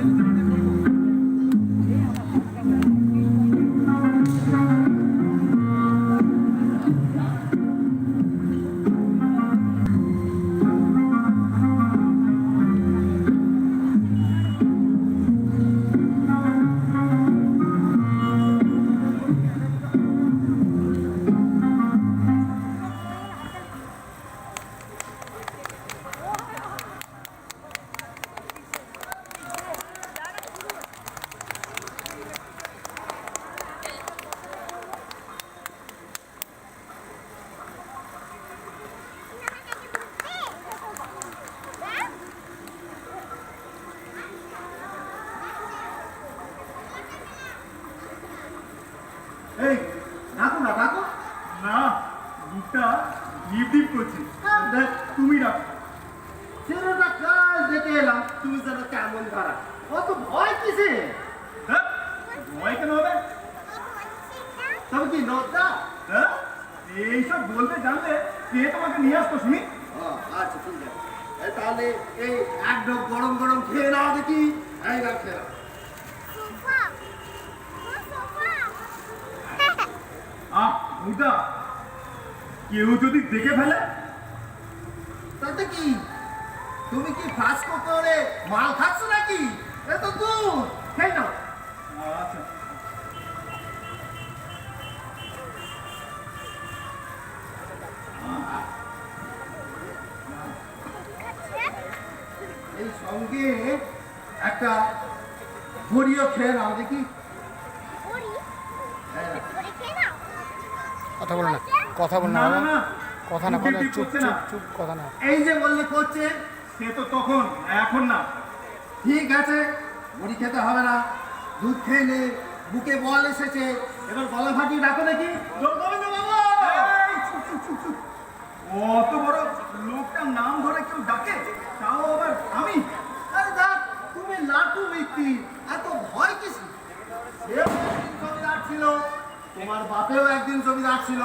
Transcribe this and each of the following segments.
এই ডাকো না ডাকো না, মুখটা ডিপ ডিপ করছে। দেখ তুমি ডাকো। ছেলেটা কাল দেখে এলাম, তুমি যেন কেমন খারাপ, অত ভয় কিসে? হ্যাঁ ভয় কেন হবে? তবে কি লজ্জা? হ্যাঁ এইসব বলতে জানলে কে তোমাকে নিয়ে আসতো শুনি? আচ্ছা ঠিক আছে, তাহলে এই এক ঢোক গরম গরম খেয়ে নাও দেখি। এই না খেয়ে নাও। মুদা কেউ যদি দেখে ফেলে তাতে কি? তুমি কি ফাস্ট করে মাল খাচ্ছ নাকি? এত দূর খেয়ে নাও। আচ্ছা এই সঙ্গে একটা ঘড়িও খেয়ে নাও দেখি। কথা বলো না, কথা বলো না, কথা না বলে চুপ চুপ চুপ, কথা না। এই যে বললে করছে, সে তো তখন, এখন না। ঠিক আছে, মুড়ি খেতে হবে না, দুধ খেয়ে নে, বুকে বল এসেছে, এবার গলা ফাটিয়ে ডাকো নাকি। অত বড় লোকটার নাম ধরে কেউ ডাকে, তাও আবার আমি? আরে দেখ, তুমি লাটু ব্যক্তি, এত ভয় কিছু। জমিদার ছিল, তোমার বাপেও একদিন জমিদার ছিল,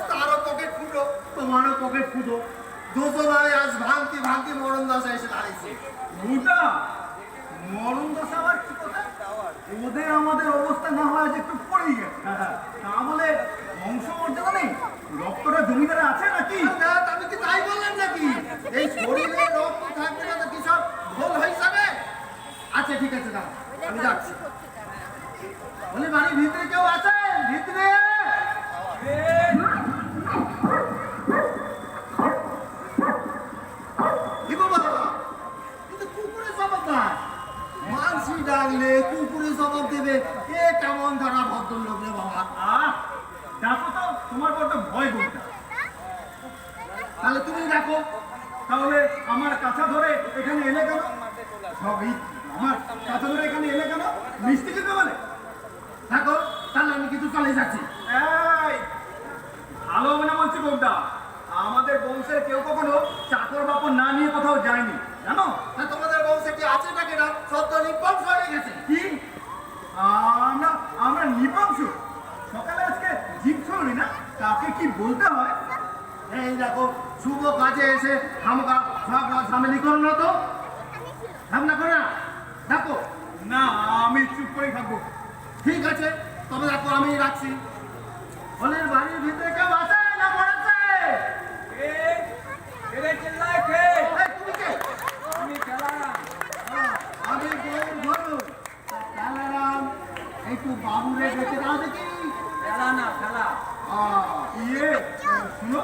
তারও পকেট ফুটো, তোমারও পকেট ফুটো, দুজনায় আজ ভাঙতি ভাঙতি মরণ দশা এসে দাঁড়িয়েছে। মরণ দশা আবার কি কথা? ওদের আমাদের অবস্থা না হয় আজ একটু পড়েই গেছে, তা বলে বংশমর্যাদা নেই? রক্তটা জমিদারে আছে নাকি? আমি কি তাই বললাম নাকি? এই শরীরে রক্ত থাকবে না তো কি সব ভুল হয়ে যাবে? আচ্ছা ঠিক আছে, দাও আমি যাচ্ছি। বলে বাড়ির ভিতরে কেউ আছে? ভিতরে কুকুরে জবাব দেয়, মানসি ডাকলে কুকুরে জবাব দেবে, এ কেমন ধরা ভদ্রলোক রে বাবা। ডাকো তো, তোমার বড্ড ভয় করতে। তাহলে তুমি ডাকো। তাহলে আমার কাছা ধরে এখানে এলে কেন? আমার কাছা ধরে এখানে এলে কেন? মিষ্টি খেতে বলে থাকো, তাহলে আমি কিছু চলে যাচ্ছি। ভালো হবে না বলছি বউটা। আমাদের বংশের কেউ কখনো চাকর বাকর না নিয়ে কোথাও যায়নি, জানো? তোমাদের বংশে কি আছে নাকি না? সব তো নিবংশ হয়ে গেছে। কি আমরা নিবংশ? সকালে আজকে জিপ ছড়ি না, তাকে কি বলতে হয়? এই দেখো, শুভ কাজে এসে আমাকে ঝামেলি করো না তো, ভাবনা করো না। দেখো না, আমি চুপ করেই থাকবো। ঠিক আছে, তবে দেখো আমি রাখছি। হলের বাড়ির ভিতরে কেউ আছে না পড়েছে? একটু বাবুরে দেখে দাও দেখি। খেলা না খেলা। শুনো,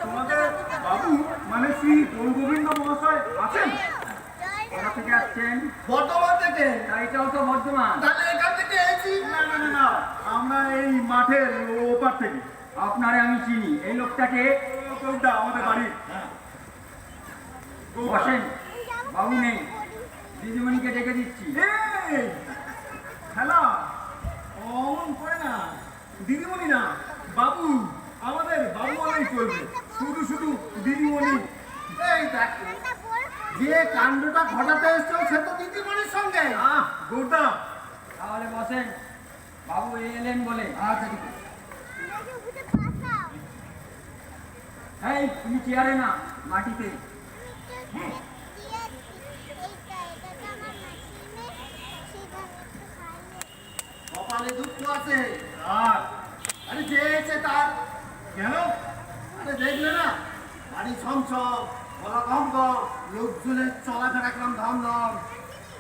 তোমাদের বাবু মানে শ্রী গোবিন্দ মহাশয় আছেন? কোথা থেকে আসছেন? বর্ধমান থেকে। এটাও তো বর্ধমান। তাহলে এখান থেকে এসেছি। না না না, আমরা এই মাঠের ওপার থেকে। আপনারে আমি চিনি, এই লোকটাকে। কোনটা? আমাদের বাড়ির। বসেন, বাবু নেই, দিদিমণিকে ডেকে দিচ্ছি। খেলা অমন করে না, দিদিমণি না, বাবু। আমাদের বাবু বলেই চলবে, শুধু শুধু দিদিমণি। এই দেখ, যে কাণ্ডটা ঘটাতে এসছো সে তো দিদিমণির সঙ্গে। গোটা তাহলে বসেন, বাবু এলেন বলে। আচ্ছা ঠিক আছে। এই তুমি চেয়ারে না, মাটিতে। কপালে দুঃখ আছে। আর আরে যে এসে তার, কেন? আরে দেখলে না, বাড়ি ছমছম, গলা কম কম, লোকজনের চলাফেরা করলাম ধাম ধাম।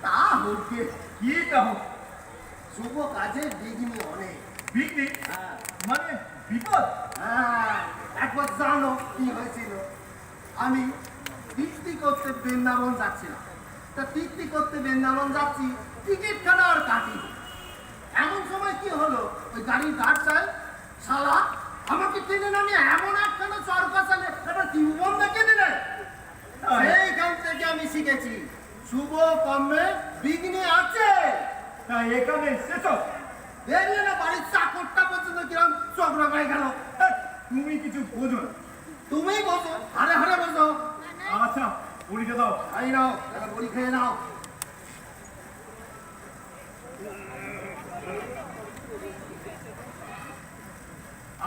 তা হোক গে, কি তা হোক? শুভ কাজে বিঘ্নি অনেক। বিক্রি হ্যাঁ, মানে বিপদ? হ্যাঁ, একবার জানো কি হয়েছিল? আমি তীর্থি করতে বৃন্দাবন যাচ্ছিলাম। তা তীর্থি করতে বৃন্দাবন যাচ্ছি, টিকিট খানা আর কাটি। এমন সময় কি হলো, ওই গাড়ির গার্ড সাহেব শালা আমাকে টেনে নামিয়ে এমন একখানা চর কষালে, এবার কি বন্ধ কেটে নেয়। সেইখান থেকে আমি শিখেছি শুভ কর্মে বিঘ্নি আছে। তাই এখানে শেষ হোক। দেখলে না বাড়ির চাকরটা পর্যন্ত কিরম চক্র হয়ে গেল। তুমি কিছু বোঝো না। তুমি বসো, হারে হারে বসো। আচ্ছা পরীক্ষা দাও। খাই নাও, এবার বড়ি খেয়ে নাও।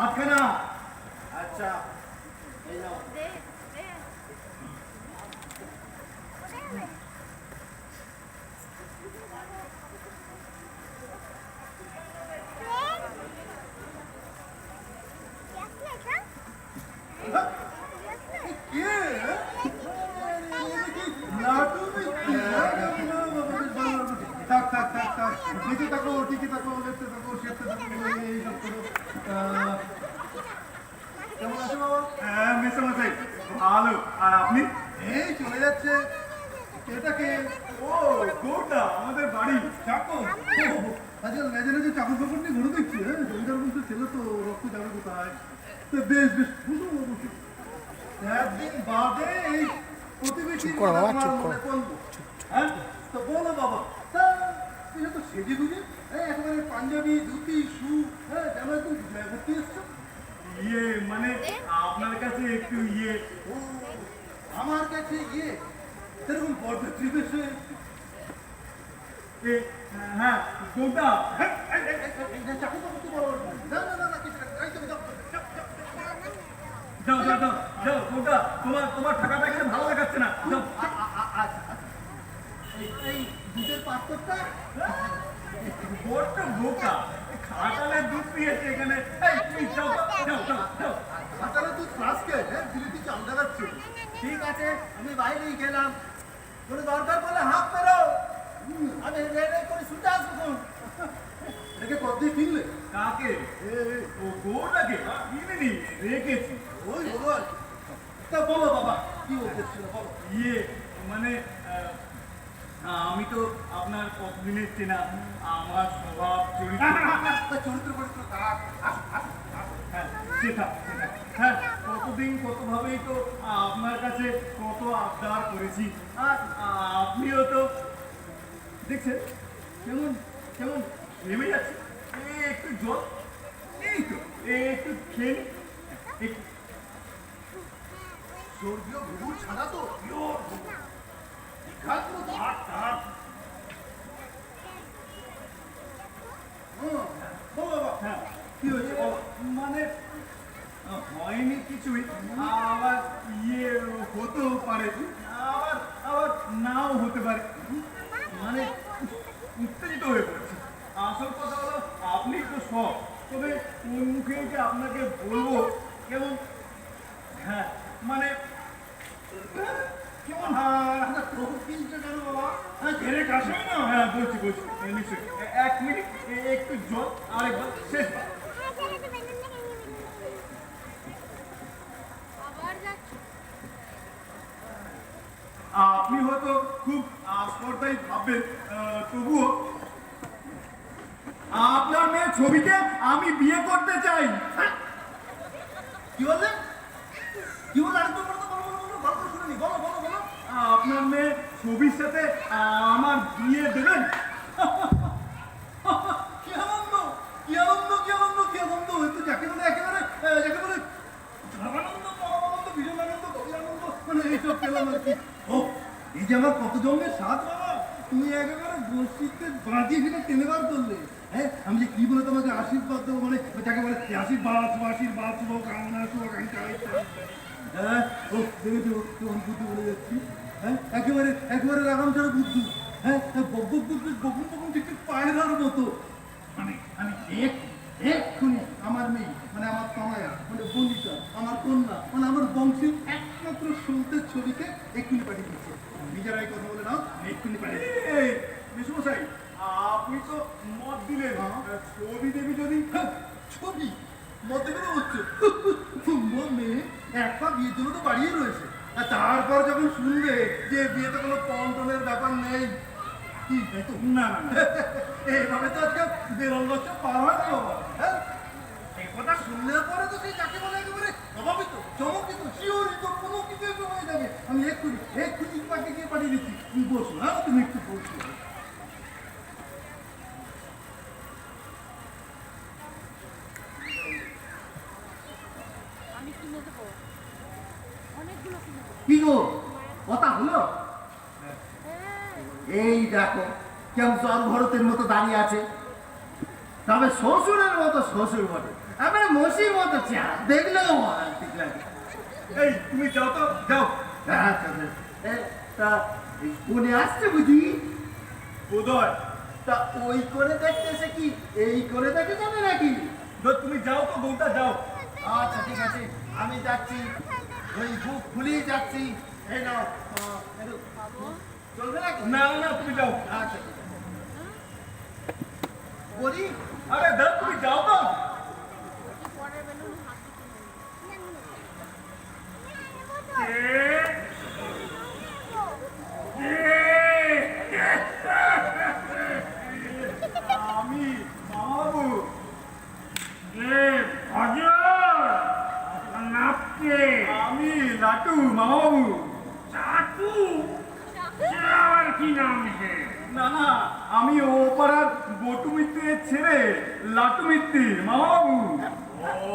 আটখানা। আচ্ছা, এই নাও। থাক থাক থাক থাক দেখে থাকো টিকে থাকো দেখতে থাকো শেখতে থাকো এই সব করো কেমন আছো বাবা? হ্যাঁ মেসোমশাই ভালো। আর আপনি? এই চলে যাচ্ছে। এটাকে ও গৌরদা, আমাদের বাড়ি চাকর। আজকাল মেজে মেজে চাকর ফাকর নিয়ে ঘুরে দেখছি। হ্যাঁ জমিদার বলতে ছেলে তো রক্ত যাবে কোথায়। তো বেশ বেশ বুঝো বসো। একদিন বাদে এই প্রতিবেশী চুপ করো বাবা, চুপ করো। হ্যাঁ তো বলো বাবা, তা তুই তো সেজে গুজে একেবারে পাঞ্জাবি ধুতি শু, হ্যাঁ যেন একদম ঘুরতে এসছো। ইয়ে মানে আপনার কাছে একটু ইয়ে। ও আমার কাছে গিয়ে সেরকম বড্ড ট্রিপের সে এ, হ্যাঁ গৌরদা। চাকু করতে বলো না না না না কিছু না, এই তুমি যাও, যাও, যাও। যাও যাও যাও যাও গৌরদা, তোমার তোমার টাকাটা এখানে ভালো দেখাচ্ছে না। যাও। আচ্ছা, এই দুধের পাত্রটা বড্ড বোকা, খাটালে দুধ পিয়েছে এখানে। এই তুমি যাও যাও যাও যাও। হাতালে তুই ফ্লাস্কে হ্যাঁ ধীরে ধীরে চাল দেখাচ্ছে। ঠিক আছে, আমি বাইরেই গেলাম। কোনো দরকার পড়লে হাত পেরো, আমি রেডি করে ছুটে আসবো। কোন এটাকে কত দিয়ে কিনলে? কাকে? ও গৌরদাকে কিনিনি, রেখেছি। ওই বলো আর কি। তা বলো বাবা কি উদ্দেশ্য ছিল বলো। ইয়ে মানে আমি তো আপনার কতদিনের চেনা, আমার স্বভাব চরিত্র। তা চরিত্র পরিত্র থাক, আসো আসো আসো। হ্যাঁ সেটা সেটা। হ্যাঁ কতদিন কতভাবেই তো আপনার কাছে কত আবদার করেছি। আর আপনিও তো দেখছেন কেমন কেমন নেমে যাচ্ছে। একটু জল, এই তো একটু খেয়ে নিন। একটু। স্বর্গীয় ঘুঘুর ছাড়া তো পিওর বিখ্যাত ধার ধার। বলো বাবা হ্যাঁ কি হয়েছে বলো। মানে হয়নি কিছুই, আবার ইয়ে হতেও পারে, আবার আবার নাও হতে পারে। মানে উত্তেজিত হয়ে পড়ছে। আসল কথা হলো আপনি তো সব, তবে কোন মুখে যে আপনাকে বলবো কেমন। হ্যাঁ মানে কেমন। প্রভু কিনছে কেন বাবা? হ্যাঁ ঘেরে কাশে না। হ্যাঁ বলছি বলছি নিশ্চয়ই। এক মিনিট, একটু জল, আরেকবার শেষ। আপনি হয়তো খুব আস্পর্ধাই ভাববেন, তবুও আপনার মেয়ের ছবিকে আমি বিয়ে করতে চাই। কি বললে? কি বললে? আরেকবার বলো তো, বলো বলো বলো, ভালো করে শুনিনি। বলো বলো বলো। আপনার মেয়ের ছবির সাথে আমার বিয়ে দেবেন? কি আনন্দ কি আনন্দ কি আনন্দ কি আনন্দ! এ তো যাকে বলে একেবারে যাকে বলে ধর্মানন্দ, পরমানন্দ, ভীষণ আনন্দ, গভীর আনন্দ, মানে এইসব পেলাম আর কি। ও এই যে আমার কত জন্মের সাথ বাবা, তুমি একেবারে বস্তিতে বাঁধিয়ে ফিরে টেনে বার করলে। হ্যাঁ আমি যে কি বলে তোমাকে আশীর্বাদ দেবো, মানে যাকে বলে আশীর্বাদ আশীর্বাদ শুভ কামনা শুভাকাঙ্ক্ষা ইত্যাদি। হ্যাঁ ও দেখেছো কেমন বুদ্ধি বলে যাচ্ছি। হ্যাঁ একেবারে একেবারে লাগাম ছাড়া বুদ্ধি। হ্যাঁ বকুন বকুন ঠিক ঠিক পায়রার মতো। আমি এক্ষুনি আমার মেয়ে মানে আমার তনয়া মানে বন্দিতা আমার কন্যা মানে আমার বংশের একমাত্র সন্তের ছবিকে এক্ষুনি পাঠিয়ে দিচ্ছে নিজেরাই কথা বলে নাও এক্ষুনি পাঠিয়ে দিচ্ছে। এই বিষ্ণুমশাই, আপনি তো মত দিলেন ছবি দেবী যদি হ্যাঁ, ছবি মতে করে হচ্ছে তোমার মেয়ে এক পা বিয়ের জন্য তো বাড়িয়ে রয়েছে আর তারপর যখন শুনবে যে বিয়েতে কোনো পন্টনের ব্যাপার নেই কি তাই তো না না না এইভাবে তো আজকে 42 বছর পার হয় না বাবা হ্যাঁ এই কথা শুনলে পরে তো সেই যাকে বলে একেবারে প্রভাবিত চমকিত শিহরিত কোনো কিছু একটু হয়ে যাবে আমি এক্ষুনি তোমাকে গিয়ে পাঠিয়ে দিচ্ছি তুমি বসো হ্যাঁ তুমি একটু বসো আমি কিনে দেবো অনেকগুলো কিনে দেবো কি গো কথা হলো? হ্যাঁ এই দেখো কেমন ভরতের মতো দাঁড়িয়ে আছে, তবে শ্বশুরের মতো শ্বশুর বটে, এবারে মসির মতো চেহারা দেখলেও ঠিক লাগে। এই তুমি যাও তো যাও। আচ্ছা, আচ্ছা। তা এই কোণে আসছে বুঝি? বোধহয় তা ওই করে দেখতে এসে কি এই করে দেখে যাবে নাকি? তুমি যাও তো বউটা যাও। আচ্ছা ঠিক আছে, আমি যাচ্ছি, ওই বুক খুলেই যাচ্ছি। এই নাও, একটু চলবে নাকি? না না তুমি যাও। আচ্ছা ঠিক আছে। বলি আরে দাও তুমি যাও তো। পরের বেলুন হাতে আমি বাবু আমি লাটু মামাবু। না না আমি ও পাড়ার বটু মিত্রের ছেড়ে লাটু মিত্রি মামাবু। ও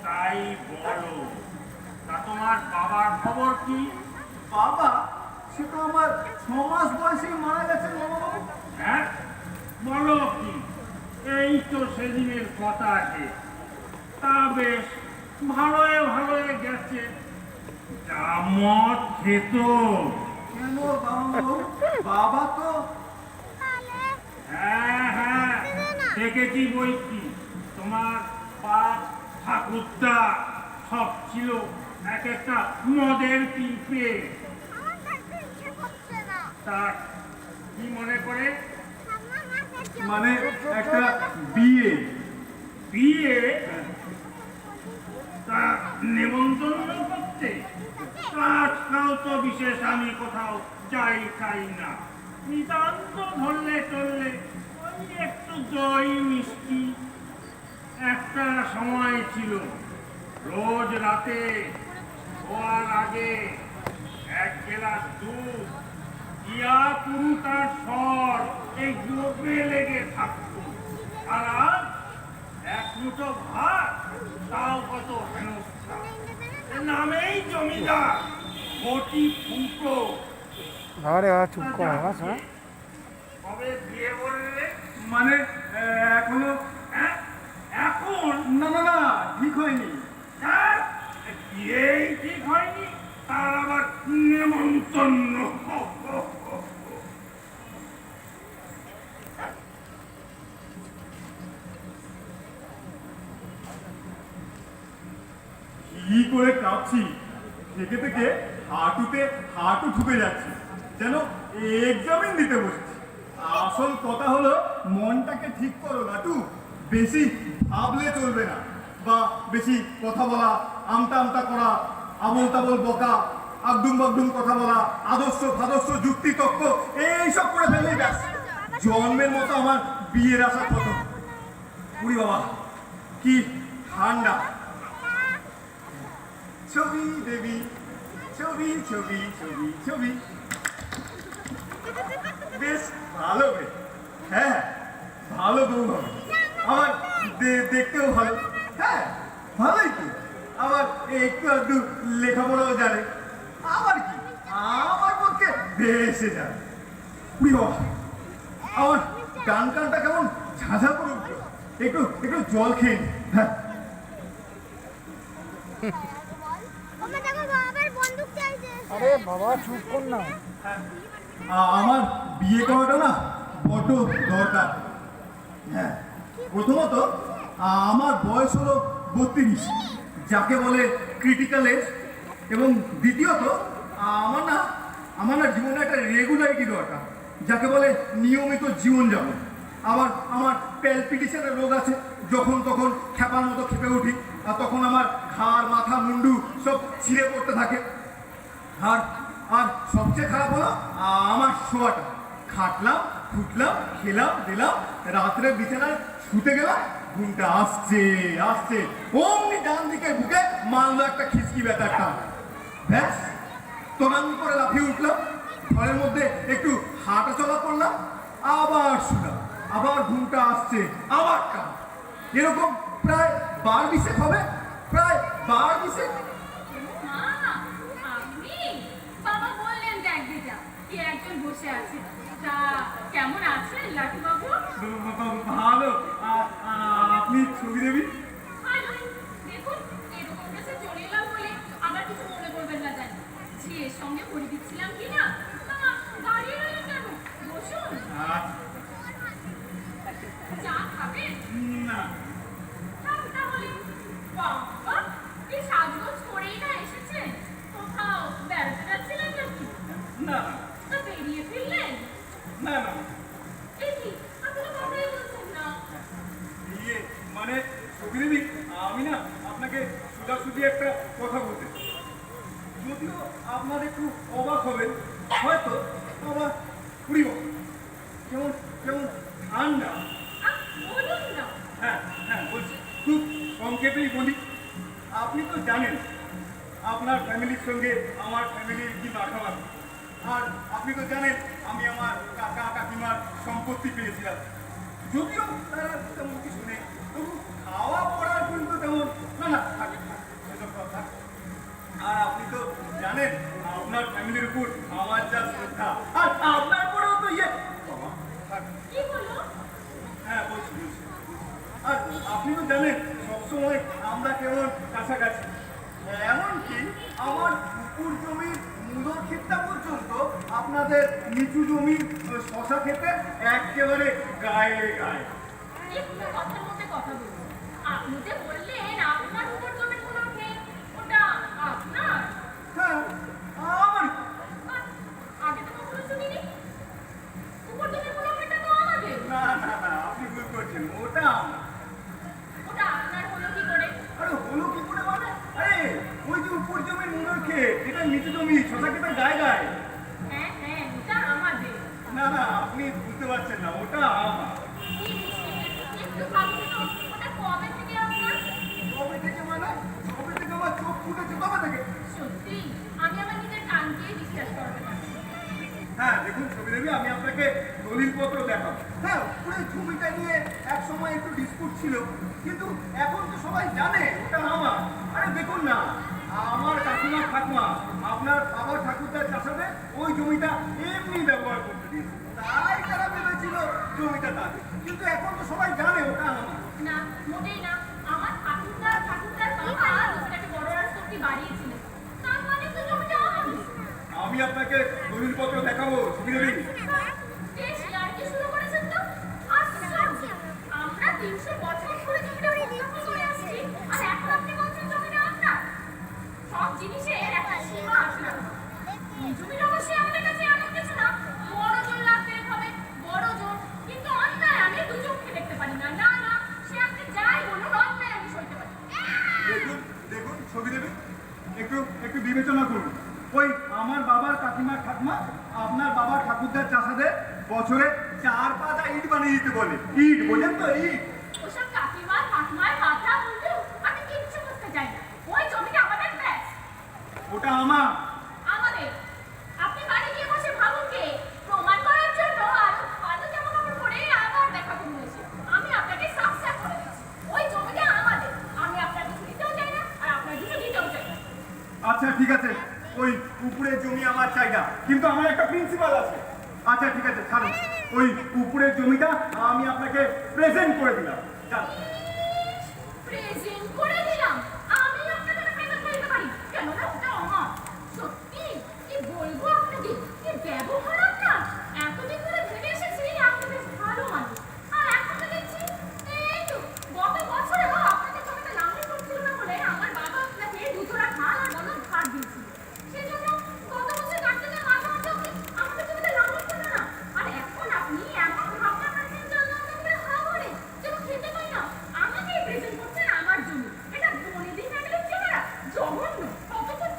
তাই বলো, তা তোমার বাবার খবর কি? বাবা সে তো আমার 6 মাস বয়সে মারা গেছেন মামাবু। হ্যাঁ বলো কি? এই তো সেদিনের কথা আছে। তা বেশ ভালোয় ভালোয় গেছে, যা মদ খেত। কেন বাবু? বাবা তো হ্যাঁ হ্যাঁ দেখেছি বই কি, তোমার বাপ ঠাকুরদা সব ছিল এক একটা মদের পিঁপে। আমার কাছে ইচ্ছে করছে না তার কি মনে করে? মানে একটা বিয়ে। বিয়ে? তা নেমন্তন্ন করতে? আজকাল তো বিশেষ আমি কোথাও যাই না, নিতান্ত ধরলে চললে ওই একটু দই মিষ্টি। একটা সময় ছিল রোজ রাতে শোয়ার আগে 1 গ্লাস দুধ, ইয়া পুরুতার স্বর এই গোপে লেগে থাকতো। আর আজ 1 মুঠো ভাত, তাও কত হেনস্থা। নামেই জমিদার, ঘটি ফুটো। বাবারে বাবা চুপ কর বাবা, শোনা। কবে বিয়ে করলে? মানে এখনো হ্যাঁ? এখন না না না ঠিক হয়নি। হ্যাঁ? বিয়েই ঠিক হয়নি, তার আবার নেমন্তন্ন। কি করে কাঁপছি, থেকে থেকে হাঁটুতে হাঁটু ঠুকে যাচ্ছে, যেন এক্সামিন দিতে বসেছি। আসল কথা হলো মনটাকে ঠিক করো লাটু, বেশি ভাবলে চলবে না, বা বেশি কথা বলা, আমতা আমতা করা, আবল তাবল বকা, আগডুম বাগডুম কথা বলা, আদর্শ ফাদর্শ যুক্তি তক্ক এইসব করে ফেললে ব্যাস জন্মের মতো আমার বিয়ের আশা কত। উড়ি বাবা কি ঠান্ডা। ছবি দেবী, ছবি ছবি ছবি ছবি, বেশ ভালো বে। হ্যাঁ ভালো বউ হবে, আবার দেখতেও ভালো। হ্যাঁ ভালোই তো, আবার একটু আধটু লেখাপড়াও জানে। আবার কি আমার পক্ষে বেশে যাবে। উড়ি বাবা আমার ডান কানটা কেমন ঝাঁঝা করে উঠলো, একটু একটু জল খেয়ে নি। হ্যাঁ ওমা দেখো বাবার বন্দুক চাইছে আরে বাবা চুপ কর না। আমার বিয়ে করাটা না বড্ড দরকার। হ্যাঁ কি প্রথমত আমার বয়স হলো 32, যাকে বলে ক্রিটিক্যাল এজ। এবং দ্বিতীয়ত আমার না জীবনে একটা রেগুলারিটি দরকার, যাকে বলে নিয়মিত জীবনযাপন। আবার আমার প্যালপিটেশনের রোগ আছে, যখন তখন খেপার মতো খেপে উঠি, আর তখন আমার ঘাড় মাথা মুন্ডু সব ছিঁড়ে পড়তে থাকে। আর আর সবচেয়ে খারাপ হলো আমার শোয়াটা। খাটলাম, ফুটলাম, খেলাম, দিলাম, রাত্রে বিছানায় শুতে গেলাম, ঘুমটা আসছে আসছে, অমনি ডান দিকে বুকে মারলো একটা খিচকি ব্যথাটা। ব্যাস, তোরান করে লাফিয়ে উঠলাম, ঘরের মধ্যে একটু হাঁটা চলা করলাম, আবার শুলাম, আবার ঘুমটা আসছে, আবার কাম। এরকম প্রায় 12-20 হবে, প্রায় 12-20। মা, আপনি? বাবা বললেন দেখ দিদা, কি একজন বসে আছে। তা কেমন আছেন লাটু বাবু? ভালো। আপনি ছবি দেবী? ভালো। দেখুন, এরকম কাছে চলে এলাম বলে আমার কিছু মনে করবেন না জানি। ঝিয়ের সঙ্গে পড়ে দিচ্ছিলাম কিনা, তা দাঁড়িয়ে রইলেন কেন? বসুন। চা খাবেন? না। খান তাহলে। বাবা, কি সাজগোজ করেই না এসেছেন? কোথাও বেড়াতে যাচ্ছিলেন নাকি? না তা বেরিয়ে ফিরলেন? না না এই কি, আপনি তো কথাই বলছেন না। ইয়ে মানে ছবি দেবী, আমি না আপনাকে সোজাসুজি একটা কথা বলতে চাই। যদিও আপনার একটু অবাক হবেন, হয়তো আবার কুড়ি বছর কেমন কেমন ঠান্ডা। বলুন না। হ্যাঁ হ্যাঁ বলছি, খুব সংক্ষেপেই বলি। আপনি তো জানেন আপনার ফ্যামিলির সঙ্গে আমার ফ্যামিলির কি মাখামাখি। আর আপনি তো জানেন আমি আমার কাকা কাকিমার সম্পত্তি পেয়েছিলাম। যদিও তারা তেমন কিছু নেই, তবু খাওয়া পড়ার কিন্তু তেমন না না থাকে সেসব কথা। আর আপনি তো জানেন আপনার ফ্যামিলির উপর আমার যা শ্রদ্ধা, আর আপনার পরেও তো ইয়ে বাবা, থাক। কি বললো? হ্যাঁ বলছি বলছি। আর আপনি তো জানেন সবসময় আমরা কেমন কাছাকাছি। এমনকি আমার পুকুর জমির মুদর ক্ষেতটা পর্যন্ত আপনাদের নিচু জমির শশা খেতে একেবারে গায়ে গায়ে। একটু কথার মধ্যে কথা বলুন। আপনি যে বললেন আপনার উপর জমির কোনো ক্ষেত, ওটা আপনার? হ্যাঁ আমার আগে তো কখনো শুনিনি। উপর জমির কোনো ক্ষেতটা তো আমাদের। না না না আপনি ভুল করছেন, ওটা আমার। ওটা আপনার হলো কি করে? আরে হলো কি করে মানে? আরে ওই যে উপর জমির মুদর ক্ষেত, এটা নিচু জমি শশা খেতে গায়ে গায়ে। হ্যাঁ হ্যাঁ, ওটা আমাদের। না না আপনি বুঝতে পারছেন না, ওটা আমার। কি মুশকিল, একটু ভাবুন তো, ওটা কবে থেকে আপনার? কবে থেকে মানে? কবে থেকে আমার চোখ ফুটেছে কবে থেকে? সত্যি, আমি আমার নিজের কানকেই বিশ্বাস করতে পারছি না। হ্যাঁ দেখুন ছবি দেবী, আমি আপনাকে দলিলপত্র দেখাবো। হ্যাঁ পুরো জমিটা নিয়ে এক সময় একটু ডিসপুট ছিল, কিন্তু এখন তো সবাই জানে ওটা আমার। আরে দেখুন না, আমার কাকিমা ঠাকুমা আপনার বাবা ঠাকুরদার চাষাবে ওই জমিটা এমনি ব্যবহার করতে দিয়েছে, তাই তারা ভেবেছিল জমিটা তাদের। কিন্তু এখন তো সবাই জানে ওটা আমার। না, মোটেই না। আমার ঠাকুরদার বাবা জমিটাকে বড় রাস্তাটি বাড়িয়েছিলেন। তার মানে তো জমিটা আমাদের। আমি আপনাকে দলিলপত্র দেখাবো ছবি দেবী। বেশ ইয়ার্কি শুরু করেছেন তো। আশ্চর্য, আমরা 300 বছর ধরে জমিটা উদ্ধার করে আসছি, আর এখন আপনি বলছেন জমিটা আপনার। সব জিনিসের একটা সীমা আছে না? এই জমিটা অবশ্যই আমাদের কাছে এমন কিছু না, বড় জোর লাগতে হবে, বড় জোর। কিন্তু অন্যায় আমি দু চোখে দেখতে পারি না। না না, সে আপনি যাই বলুন, অন্যায় আমি সইতে পারি না। দেখুন দেখুন ছবি দেবী, একটু একটু বিবেচনা করুন। ওই আমার বাবার কাকিমার ঠাকুমা আপনার বাবার ঠাকুরদার চাষাদের বছরে 4 পাতা ইট বানিয়ে দিতে বলে। ইট বোঝেন তো, ইট। ওসব কাকিমার ঠাকুমার কথা বলতে আমি কিচ্ছু বুঝতে চাই না। ওই জমিটা আমাদের ব্যাস। ওটা আমার। আমাদের। আপনি বাড়ি গিয়ে বসে ভাবুন কে প্রমাণ করার জন্য আরো ভালো জামা কাপড় পরে আবার দেখা করুন এসে। আমি আপনাকে সাফ সাফ করে দিচ্ছি, ওই জমিটা আমাদের। আমি আপনার কিছু দিতেও চাই না, আর আপনার কিছু দিতেও চাই না। আচ্ছা ঠিক আছে, ওই উপরের জমি আমার চাই না, কিন্তু আমার একটা প্রিন্সিপাল আছে। আচ্ছা ঠিক আছে ছাড়ুন, ওই উপরের জমিটা আমি আপনাকে প্রেজেন্ট করে দিলাম। যান। প্রেজেন্ট করে দিলাম? আমি আপনাকে প্রেজেন্ট করে দিতে পারি? কেননা ওটা আমার। সত্যি কি বলবো আপনাকে, কি ব্যবহার আপনার। এতদিন ধরে ভেবে এসেছি আপনি বেশ ভালো মানুষ, আর এখন তো দেখছি এই তো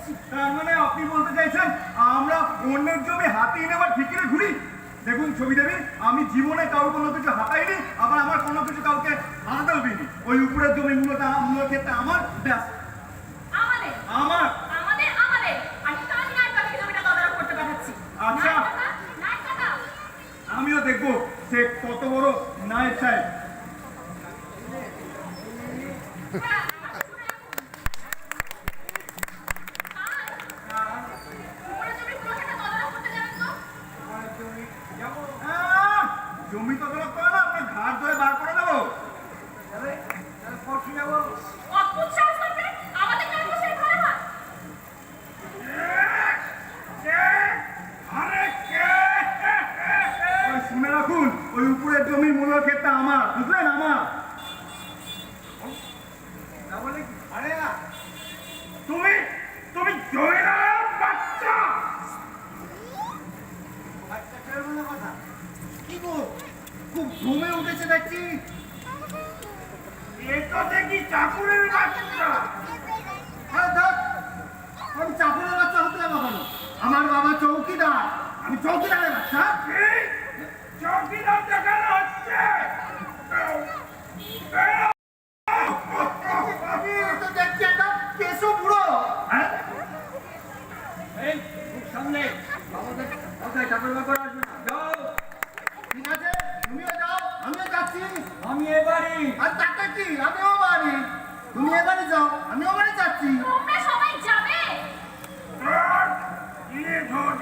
যাচ্ছি। তার মানে আপনি বলতে চাইছেন আমরা অন্যের জমি হাতিয়ে নেবার ফিকিরে ঘুরি? দেখুন ছবি দেবী, আমি জীবনে কারো কোনো কিছু হাতাইনি, আবার আমার কোনো কিছু কাউকে হাতাতেও দিইনি। ওই উপরের জমি মূল ক্ষেত্রে আমার, ব্যাস। আমাদের আমার আমাদের আমাদের আমি তো আজ নাইট পাখিকে জমিটা তদারক করতে পাঠাচ্ছি। আচ্ছা। নাইট কাকা আমিও দেখবো সে কত বড় নায়ক সাহেব। জমি তো তরফ করে না, আপনার ঘাট ধরে বার করে দেবো। অদ্ভুত সাহস করবে আমাদের নাম তো সেই ঘরে হয়। ওই শুনে রাখুন, ওই উপরের জমির মূল ক্ষেত্রে আমার, বুঝলেন? আমার। তুমি তুমি জমিদার বাচ্চা। কি গো, খুব ঘুমে উঠেছে দেখছি। এটা দেখি চাকুরের বাচ্চা। আরে ধর, আমি চাকরের বাচ্চা হতে যাবো কেন? আমার বাবা চৌকিদার, আমি চৌকিদারের বাচ্চা। এই, চৌকিদার দেখানো হচ্ছে। আমি তো দেখছি একটা কেশো বুড়ো। হ্যাঁ? সামনে কোথায় চাকর বাকর আসবে না, যাও। ঠিক আছে, তুমিও যাও, আমিও যাচ্ছি। আমি এবারই আর টাকা কি, আমিও বাড়ি। তুমি এবারে যাও, আমিও বাড়ি যাচ্ছি। তোমরা সবাই যাবে।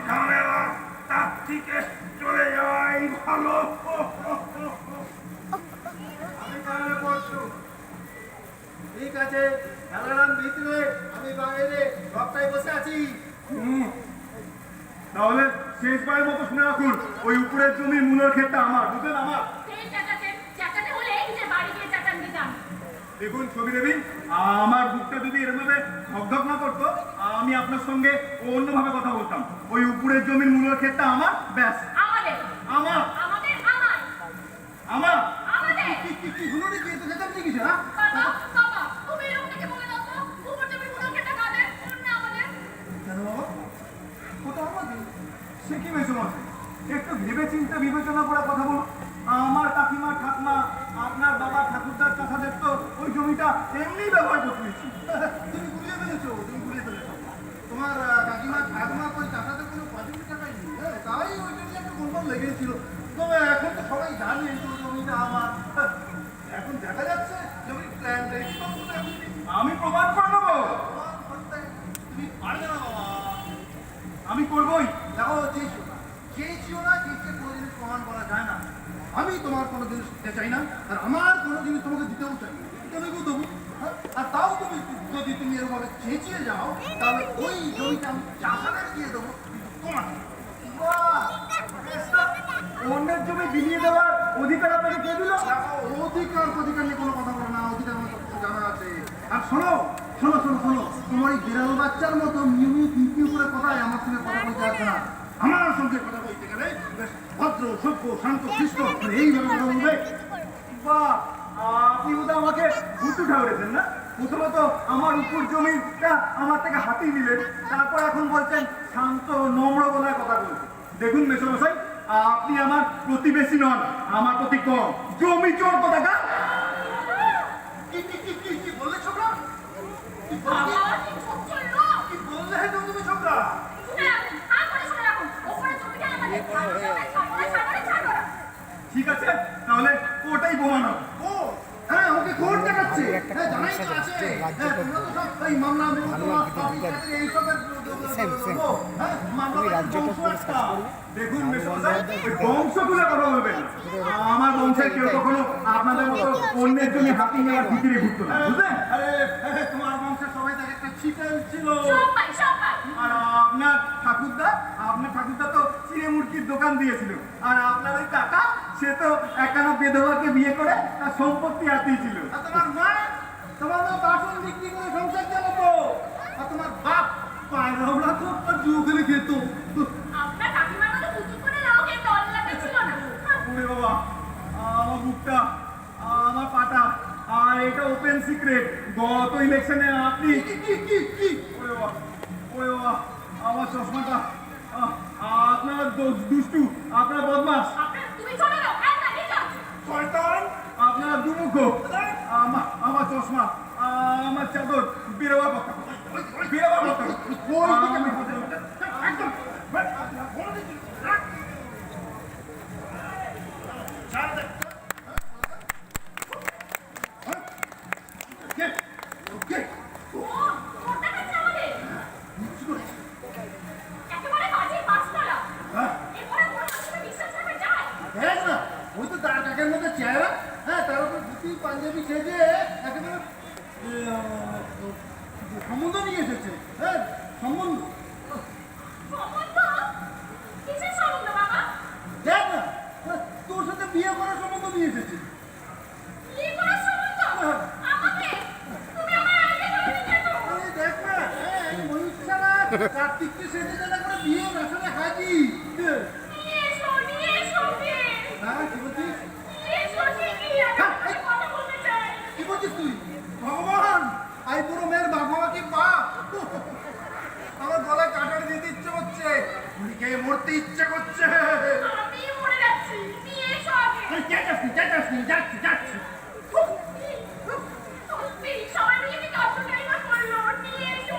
ঝামেলা, তার থেকে চলে যাওয়াই ভালো। আমি তাহলে বসছো। ঠিক আছে, খেলারাম ভিতরে, আমি বাইরে সবটাই বসে আছি। তাহলে শেষবারের মতো শুনে রাখুন, ওই উপরের জমির মূল ক্ষেত্রে আমার, বুঝলেন? আমার। সেই চাচাতে হলে নিজের বাড়ি গিয়ে চাচান দিতাম। দেখুন ছবি দেবী, আমার বুকটা যদি এরকমভাবে ধকধক না করতো, আমি আপনার সঙ্গে অন্যভাবে কথা বলতাম। ওই উপরের জমির মূল ক্ষেত্রে আমার, ব্যাস। আমাদের আমার আমাদের আমার আমার আমাদের কি হলো রে, কি এত চেঁচামেচি কিসে, হ্যাঁ? বাবা বাবা তুমি লোকটাকে বলে দাও তো উপর জমি পুরো কেটে কাদের না আমাদের। কেন বাবা? ওটা আমাদের। সে কি মেসোমশাই, একটু ভেবে চিন্তে বিবেচনা করে কথা বলুন। আমার কাকিমা ঠাকুমা, আপনার বাবা ঠাকুরদার চাষাদের তো ওই জমিটা এমনি ব্যবহার করতে দিচ্ছি। তুমি গুলিয়ে ফেলেছো, তুমি গুলিয়ে ফেলেছো। তোমার কাকিমা ঠাকুমা করে চাষাদের কোনো পঁয়ষট্টি টাকাই নেই, হ্যাঁ? তাই ওইটা নিয়ে একটা গোলমাল লেগেছিল। তবে এখন তো সবাই জানে তো জমিটা আমার। এখন দেখা যাচ্ছে জমির প্ল্যানটা একটু আমি প্রমাণ করে দেবো। তুমি পারবে না বাবা। আমি করবোই। দেখো, চেয়েছিও না, চেয়েছে কোনো জিনিস প্রমাণ করা যায় না। আমি তোমার কোনো জিনিস দিতে চাই না, আর আমার কোনো জিনিস তোমাকে দিতেও চাই না। তোমাকেও দেবো, হ্যাঁ? আর তাও তুমি যদি তুমি এরকমভাবে চেঁচিয়ে যাও, তাহলে ওই জমিটা আমি চাষাদের দিয়ে দেবো, কিন্তু তোমার বাহ! অন্যের জমি বিলিয়ে দেওয়ার অধিকার আপনাকে কে দিল? অধিকার নিয়ে কোনো কথা বলো না, অধিকার আমার সব জানা আছে। আর শোনো শোনো শোনো শোনো, তোমার এই বিড়াল বাচ্চার মতো মিউ পিউ করে কথায় আমার সঙ্গে কথা বলতে আসবে না। আমার সঙ্গে কথা বলতে গেলে বেশ ভদ্র সভ্য শান্ত শিষ্ট এইভাবে কথা বলবে। বাহ! আপনি বোধহয় আমাকে ভুতু ঠাউরেছেন না? প্রথমত আমার উপর জমিটা আমার থেকে হাতিয়ে নিলেন, তারপর এখন বলছেন শান্ত নম্র গলায় কথা বলছেন। দেখুন মেসোমশাই, আপনি আমার প্রতিবেশী নন, আমার প্রতি কম। জমি চোর কোথাকার। কি বললে ছোকরা? কি বললে? বাবা কি ছোট্ট লোক কি বললে হে তুমি ছোকরা? শুনে রাখুন আর করে শুনে রাখুন উপরে জমিটা আমাদের ছাড়ো না। ঠিক আছে, তাহলে ওটাই প্রমাণ হবে। ও হ্যাঁ, ওকে কোর্ট দেখাচ্ছে। একটা হ্যাঁ, জানাই তো সমস্যা আছে। হচ্ছে, হ্যাঁ, রাজ্যটা তোমরা তো সব এই মামলা এইসবের Same, same. হ্যাঁ, মামলা তুমি রাজ্যটা বংশ পরিষ্কার একটা। করবে। দেখুন মেসোমশাই, ওই বংশ তুলে কথা বলবেন না। আমার বংশের কেউ কখনো আপনাদের মতো অন্যের জন্য হাতি নেওয়ার ফিকিরে ঘুরতো না, বুঝলেন? আরে তোমার বংশের সবাই তাকে একটা ছিটেল ছিল। সবাই আর আপনার ঠাকুরদা তো চিড়ে মুরগির দোকান দিয়েছিল। আর আপনার ওই কাকা, সে তো একানো বেধবাকে বিয়ে করে তার সম্পত্তি হাতিয়েছিল। আর তোমার মা বাসন বিক্রি করে সংসার চালাতো। আর তোমার বাপ পায়রাওলা তো জুয়ো খেলে খেত। আপনার কাকিমার মতো কুচু করে লোক এই তল্লাটা ছিল না। ওরে বাবা, আমার বুকটা, আমার পাটা, আর এটা ওপেন সিক্রেট। গত ইলেকশনে আপনি কি ওরে বাবা, চশমাটা আপনার দুষ্টু, আপনার বদমাস, আপনার তুমি চলে যাও আর না নিয়ে যাও শয়তান, আপনার দুমুখ, আমার চশমা, আমার চাদর, বেরোবার কথা, বেরোবার কথা। একদম ও ওটা কাছে আমাদের একেবারে বাজে পাঁচতলা এরপরে কোনো মানুষের বিশ্বাস রাখা যায় দেখ না, ওই তো তার কাকের মধ্যে চেহারা, হ্যাঁ, তার উপর ধুতি পাঞ্জাবি সেজে একেবারে সম্বন্ধ নিয়ে এসেছে, হ্যাঁ, সম্বন্ধ। সম্বন্ধ কিসের সম্বন্ধ বাবা দেখ না, তোর সাথে বিয়ে করার সম্বন্ধ নিয়ে এসেছে। বিয়ে করার সম্বন্ধ আমাকে তুমি আমার আগে বলনি কেন আরে দেখ না, হ্যাঁ, এই মহিষ ছাড়া কার্তিককে সেজে যেন করে বিয়ে আসলে হাজি। নিয়ে এসো ওকে হ্যাঁ, কি বলছিস? নিয়ে এসো ঠিকই আমি কথা বলতে চাই কি বলছিস তুই? ভগবান, আই বুড়ো মেয়ের বাবা কি বাপ! আমার গলায় কাটার দিতে ইচ্ছে করছে, গুলিকে মরতে ইচ্ছে করছে। আমি মরে যাচ্ছি নিয়ে এসো আগে যাচ্ছি। সত্যি সবাই মিলে কি কষ্টটাই না করলো নিয়ে এসো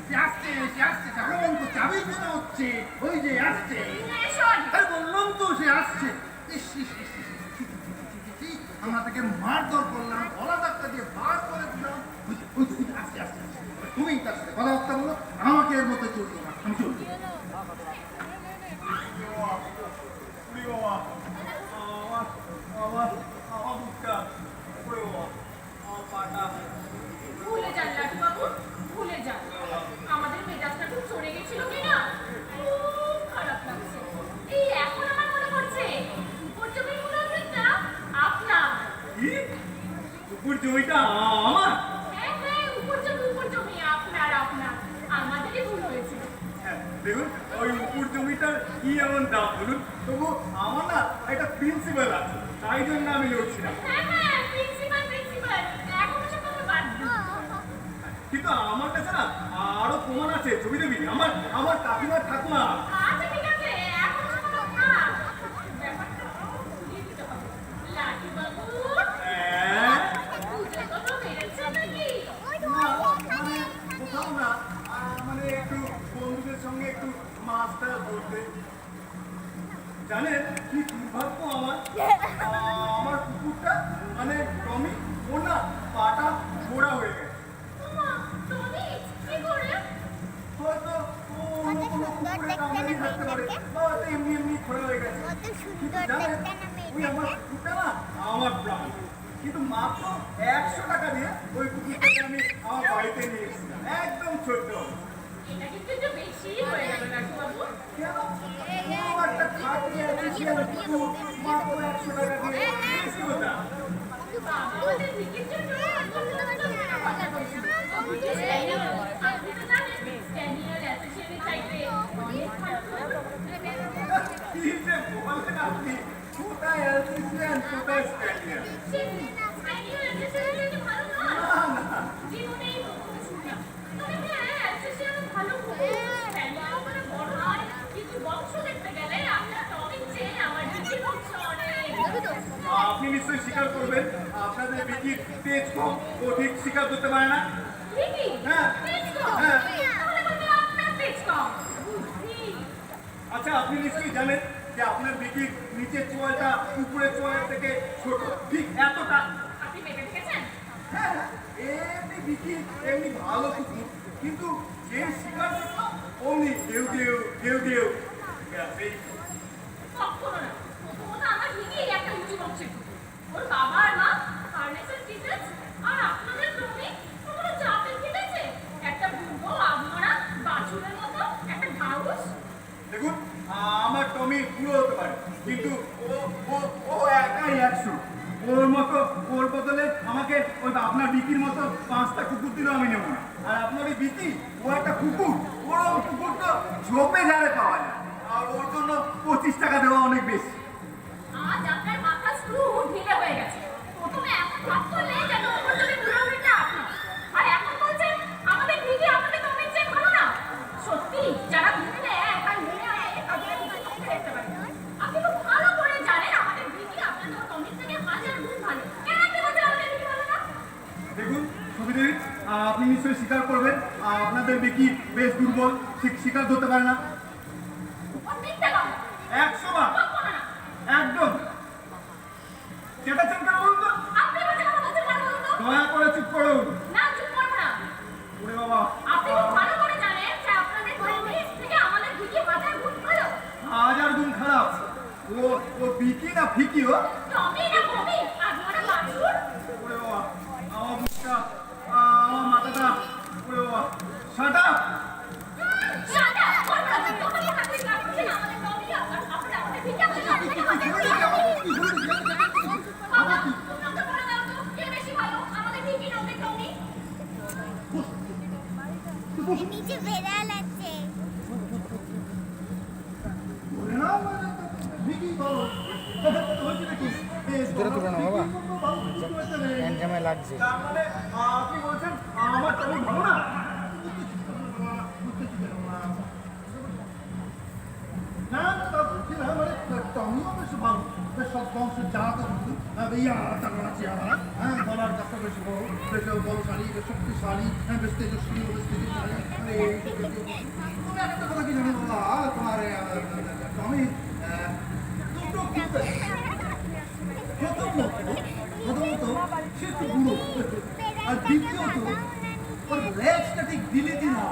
সে আসছে, ভগবান তো চাবির মনে হচ্ছে, ওই যে আসছে। নিয়ে এসো আগে আরে বললাম তো সে আসছে। আমরা তাকে মারধর করলাম, গলা ধাক্কা দিয়ে বার করে দিলাম। ওই যে, আসছে। তুমি তার সাথে কথাবার্তা বলো, আমাকে এর মধ্যে চলতো না, আমি চলবো। ভুলে যান লাটু বাবু ভুলে যান আমাদের মেজাজটা খুব চড়ে গেছিল কিনা খুব খারাপ লাগছে এই এখন আমার মনে পড়ছে উপর জমিগুলো অর্ধেকটা আপনার কুকুর জমিটা আমার। হ্যাঁ উপর জমি আপনার আমাদেরই ভুল হয়েছিল হ্যাঁ, দেখুন ওই উপর জমিটার কি এমন দাম বলুন, তবু আমার না একটা প্রিন্সিপাল আছে, তাই জন্য আমি লড়ছিলাম। হ্যাঁ প্রিন্সিপাল এখন সব কথা বাদ দিন কিন্তু আমার কাছে না আরো প্রমাণ আছে, ছবি আমার কাকিমার ঠাকুমা। আচ্ছা ঠিক আছে এখন সব কথা না ব্যাপারটা ভুলিয়ে দিতে হবে লাটু বাবু হ্যাঁ, পুজো তো বেড়েছে নাকি কোথাও না, মানে একটু বন্ধুদের সঙ্গে একটু মাছটা ধরতে। জানেন কি দুর্ভাগ্য আমার কুকুরটা, মানে টমি, ওর না পাটা মোড়া হয়ে গেছে। মা তুমি কি করে হয়তো ও অন্য কোনো কুকুরে কামড়ে থাকতে পারে, বা হয়তো এমনি খোড়া হয়ে গেছে। কত সুন্দর জানেন, দেখতে না ওই আমার মেয়েটাকে কুকুরটা না আমার প্রাণ, কিন্তু মাত্র 100 টাকা দিয়ে ওই কুকুরটাকে আমি আমার বাড়িতে নিয়ে এসেছিলাম, একদম ছোট্ট। এটা কিন্তু একটু বেশি হয়ে গেল লাটু বাবু কেন? ও একটা খাটনি artificial কুকুর, মাত্র 100 টাকা দিয়ে বেশি কথা। আমাদের দিকের জন্য কথা বলছি আপনি তো জানেন স্প্যানিয়াল অ্যাসোসিয়েশনের চাইতে অনেক ভালো কি যে বলেন আপনি, কোথায় অ্যালসেশিয়ান, কোথায় স্প্যানিয়াল? স্প্যানিয়াল অ্যাসোসিয়েশন ভালো না জীবনেই প্রথম শুনলাম তবে হ্যাঁ অ্যাসোসিয়েশন ভালো খুব স্প্যানিয়াল মানে বড় হয় কিন্তু বংশ দেখতে গেলে আপনার টমিক চেয়ে আমার দিদির বংশ অনেক আপনি নিশ্চয়ই স্বীকার করবেন আপনাদের বিকির তেজ কম, ও ঠিক স্বীকার করতে পারে না। ঠিকই হ্যাঁ। তেজ কম হ্যাঁ। তাহলে বলবে আপনার তেজ কম বুঝি আচ্ছা, আপনি নিশ্চয়ই জানেন যে আপনার বিকির নিচের চোয়ালটা উপরের চোয়ালের থেকে ছোট, ঠিক এতটা। আপনি মেপে দেখেছেন হ্যাঁ, এমনি বিকির এমনি ভালো কুকুর, কিন্তু যে শিকার করতো অমনি ঘেউ এই কখনো না প্রথমত আমার ঠিকই একটা উঁচু বংশের কুকুর। ওর বাবা আর মা ফার্নেসের টিচার্স আর আপনাদের তুমি তোমরা চাপের খেটেছে একটা বুড়ো আবমরা বাছুরের মতো একটা ঘাউস দেখুন, আমার টমি পুরো হতে পারে, কিন্তু ও ও ও একাই 100। ওর বদলে আমাকে ওই আপনার বিকির মতো 5টা কুকুর দিলেও আমি নেব না। আর আপনার ওই বিকি, ও একটা কুকুর, ওর কুকুর তো ঝোপে ঝাড়ে পাওয়া যায়, আর ওর জন্য 25 টাকা দেওয়া অনেক বেশি। আজ আপনার মাথা স্ক্রু ঢিলে হয়ে গেছে প্রথমে এমন ভাব করলে যেন উপর যদি বুড়ো হইটা আপনি আর এখন বলছেন আমাদের দিদি আপনাদের কমের চেয়ে ভালো না আপনাদের বিকি বেশ দুর্বল, শিকার ধরতে পারে না। ও মিথ্যে কথা 100 বার বলবো না। একদম চেটাচ্ছেন কেন বলুন তো? আপনি বাজে কথা বলছেন কেন বলুন তো? দয়া করে চুপ করুন। না চুপ করবো না। ওরে বাবা, আপনি খুব ভালো করে জানেন যে আপনাদের পরিবেশ থেকে আমাদের দিকে হাজার গুণ ভালো। 1000 গুণ খারাপ। ও বিকি না ফিকি ও? টমি না বমি আর মোটা বাছুর। ওরে বাবা, আমার বুকটা, আমার মাথাটা, ওরে বাবা, শাট আপ। শাটা বলবো না যখন আপনি কাটছেন আমাদের টমি আর আপনারা আমাদের দিকে বাবা তোমরা তো বলে দাও তো কে বেশি ভালো আমাদের দিকে না ওদের টমি? নিচে বেড়াল আছে। ওরে না, ভিকি বলো। হয়েছে নাকি? দূরে তুলে নাও বাবা, ভালো কিছু হয়েছে রে। হ্যান্ডজামে লাগছে। তার মানে আপনি বলছেন আমার টমি ভালো না? না না তা বলছি না, মানে টমিও বেশ ভালো, বেশ সব বংশের জাত গলার কাছটা বেশ বড়, বেশ বলশালী, বেশ শক্তিশালী, বেশ তেজস্বী, বেশ তেজস্বালী, মানে তুমি একটা কথা কি জানো বাবা, তোমার টমি দুটো প্রথমত সে একটু বুড়ো, আর দ্বিতীয়ত ওর লেজটা ঠিক বিলেতি না।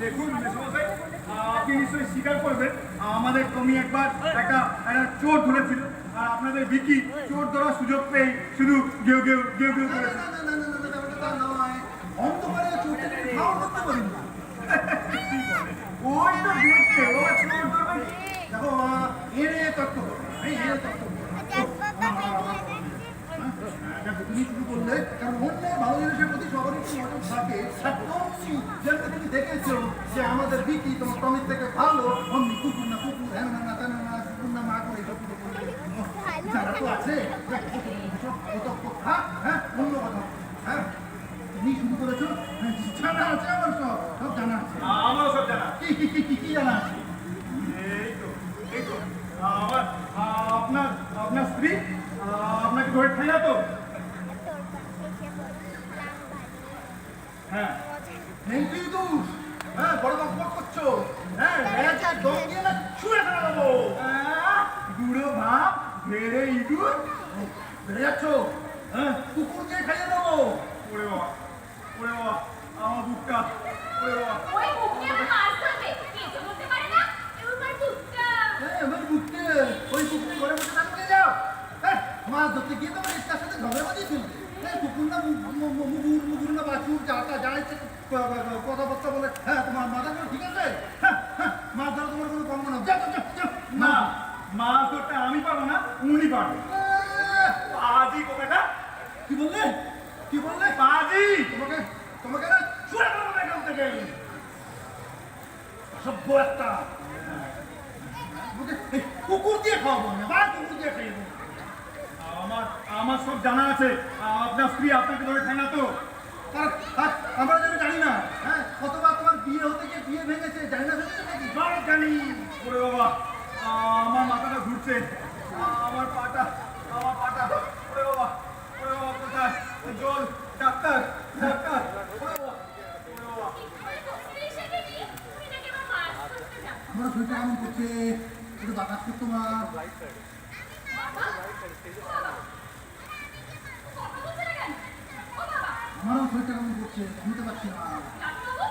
দেখুন মেসমশাই, আপনি নিশ্চয়ই স্বীকার করবেন আমাদের টমি একবার একটা চোর ধরেছিল, আর আপনাদের বিকি চোর ধরার সুযোগ পেয়ে শুধু গেউ গেউ গেউ গেউ করেছে। অন্ধকারে চোখটা খাওয়া করতে পারি না। ওই তো দেখছে ও চোর ধরবে। দেখো এড়ে তত্ত্ব এড়ে তত্ত্ব তুমি শুরু করলে, কারণ অন্যের ভালো জিনিসের প্রতি সবারই একটু নজর থাকে। আর তুমি যেটা তুমি দেখেছো যে আমাদের বিকি তোমার টমির থেকে ভালো, অমনি কুকুর না কুকুর, হ্যাঁ না না তেনা না, কুকুর না মা করে সব কিছু করলে। যারা তো আছে হ্যাঁ অন্য কথা, হ্যাঁ তুমি শুরু করেছো, জানা আছে আমার সব সব জানা আছে। আমারও সব জানা। কি জানা আছে? এই তো আমার আপনার আপনার স্ত্রী আপনাকে ধরে খাইয়া তো? হ্যাঁ নেই তুই দোষ, হ্যাঁ বড় বকবক করছো, হ্যাঁ ম্যাচে দম দিয়ে না ছুঁড়ে ফেলা দেবো। বুড়ো ভাব ধরে ইঁদুর বেড়ে যাচ্ছ, হ্যাঁ কুকুর দিয়ে খাইয়ে দেবো। ওরে বাবা, ওরে বাবা, আমার বুকটা, ওরে বাবা। ওই মুখে আমার মাছ ধরবে কিছু বলতে পারে না এবার দুধটা হ্যাঁ এবার বুঝতে ওই কুকুর ঘরে বসে থাকতে যাও, হ্যাঁ মাছ ধরতে গিয়ে তোমার ইচ্ছার সাথে ঝগড়া বাজিয়ে ফেলবে। হ্যাঁ কুকুর না মুগুর না বাছুর যাটা যা ইচ্ছে কথাবার্তা বলে, হ্যাঁ তোমার মাথা কোনো ঠিক আছে? হ্যাঁ হ্যাঁ মাছ ধরা তোমার কোনো কম না, যাও যাও যাও না, মাছ ধরতে আমি পারবো না, উনি পারবে। পাজি কোথাটা? কি বললে কি বললে? পাজি তোমাকে তোমাকে না ছুঁড়ে ফেলবো না এখান থেকে, সভ্য একটা। তোমাকে এই কুকুর দিয়ে খাওয়াবো না, বা কুকুর দিয়ে খাইয়ে দেবো। আমার আমার সব জানা আছে। আপনার স্ত্রী আপনাকে ধরে খায় না তো? আর আমরা যেন জানি না, হ্যাঁ কতবার তোমার বিয়ে হতে গিয়ে বিয়ে ভেঙেছে, জানি না ভেঙেছে নাকি? সব জানি। ওরে বাবা, আমার মাথাটা ঘুরছে, আমার পাটা, ওরে বাবা, কোথায় জল, ডাক্তার ডাক্তার, ওরে বাবা, ওরে বাবা। কি করে তুমি এসে গেলি তুমি নাকি আমার মাছ ধরতে যাও আমার শরীরটা কেমন করছে, একটু বাতাস করতো মা। বাবা বাবা কথা বলতে না কেন ও বাবা আমারও শরীরটা কেমন করছে, শুনতে পাচ্ছি না। ডাক্তারবাবু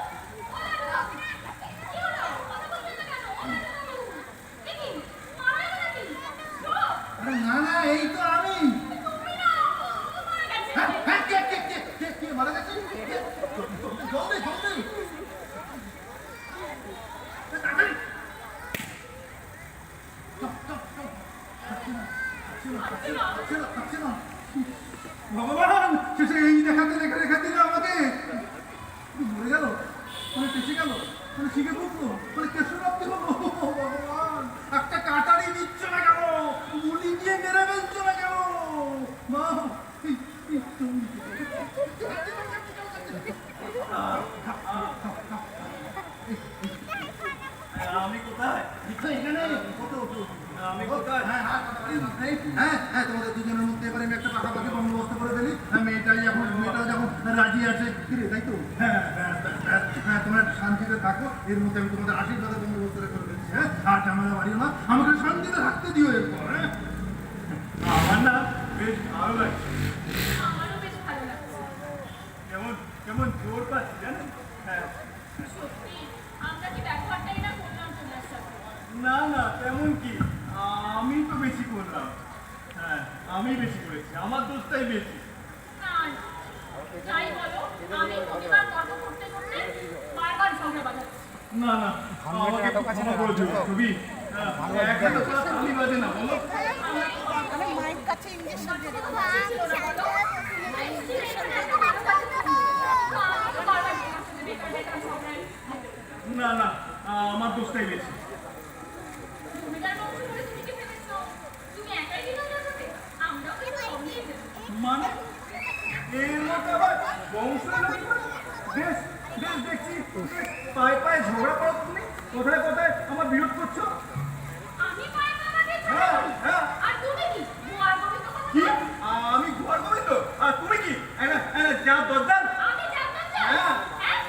ও ডাক্তারবাবু কি হলো কথা বলছেন না কেন ও ডাক্তারবাবু দেখি মারা গেল নাকি স্ট্রোক আরে না না এই তো আমি। তুমি না ও মারা গেছে হ্যাঁ হ্যাঁ কে মারা গেছে? জলদি জলদি থাকছে না। ভগবান শেষে এই দেখাতে রেখা দিল আমাকে, মরে গেল, মানে পেছে গেল, মানে শিখে পড়লো, মানে কেশরাব্দি হলো। ভগবান একটা কাটারি দিচ্ছ না কেন, গুলি দিয়ে মেরে ফেলছো না কেন মা? আমি কোথায়? এখানে ওঠো, ওঠো। আমি কোথায়? হ্যাঁ তোমাদের দুজনের মধ্যে এবারে আমি একটা পাশাপাশি বন্দোবস্ত করে ফেলি। মেয়েটাও যখন রাজি আছে, কি রে তাই তো? হ্যাঁ তোমরা শান্তিতে থাকো, এর মধ্যে আমি তোমাদের আশীর্বাদের বন্দোবস্ত করে দিচ্ছি, হ্যাঁ? আর ঝামেলা বাড়িও না, আমাকে শান্তিতে থাকতে দিও এরপর, হ্যাঁ? আমার না বেশ ভালো লাগছে, আমারও বেশ ভালো লাগছে। কেমন কেমন জোর পাচ্ছি জানেন। হ্যাঁ, সত্যি আমরা কি ব্যবহারটাই না করলাম তোমার সাথে। না না তেমন কি, আমি তো বেশি করলাম। হ্যাঁ, আমি বেশি করেছি, আমার দোষটাই বেশি। না না, যাই বলো আমি প্রতিবার তর্ক করতে করতে বারবার ঝগড়া বাঁধাচ্ছি। না না, ভাঙনের আমাকে নাটক আছে না, ক্ষমা করে দিও, নাটক? ছবি। একটা তো সারা তালি বাজে না, বলো। না না, আমার দোষটাই বেশি। জমিদার বংশ বলে তুমি কি ভেবেছো তুমি একাই দিলে জগতে? আমরাও কিন্তু সব নিয়ে ভেবেছি। মানে এর মধ্যে আবার বংশ নাকি? বেশ বেশ দেখছি, বেশ পায়ে পায়ে ঝগড়া করো তুমি, কোথায় কোথায় আমার বিরোধ করছো। আমি পায়ে বাবা দিচ্ছি হ্যাঁ হ্যাঁ, আর তুমি কি গোয়ার গোবিন্দ কথা কি বলো? আমি ঘর গোবিন্দ আর তুমি কি যা দরদার। আমি জানতাম না। হ্যাঁ,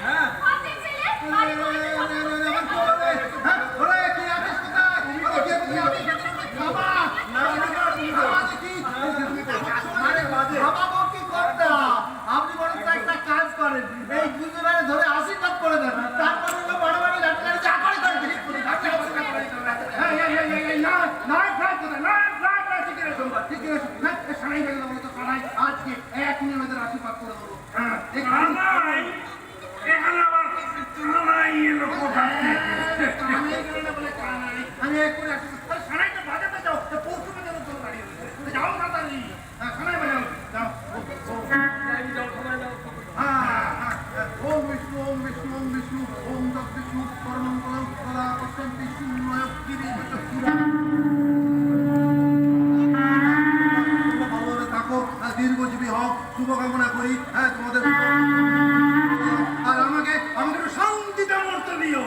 হ্যাঁ। অর্ধেক ছেলে বাড়ি গোবিন্দ কথা বলে। আপনি বরং তো একটা কাজ করেন, এই দুজনে ধরে আশীর্বাদ করে দেন, তারপরে হলো বাড়াবাড়ি লাঠি যা করে করেন। আজকে এক নিয়মের আশীর্বাদ করে দেবো। কানাই, এখানে আবার কানাই এলো কোথা থেকে? আমি এক করে সারাইটা বাজাতে যাও, পৌঁছতে যেন তোর দাঁড়িয়ে রয়েছে। যাও তাড়াতাড়ি, সারাই বাজাও, যাও। ওম বিষ্ণু ওম বিষ্ণু ওম বিষ্ণু ওম তৎ বিষ্ণু পরমঙ্গলম সদা পশ্যম বিষ্ণু নয় কিরিট চক্ষুরা। ভালোভাবে থাকো, দীর্ঘজীবী হও, শুভকামনা করি। হ্যাঁ, তোমাদের আর আমাকে একটু শান্তিতে মরতে দিও।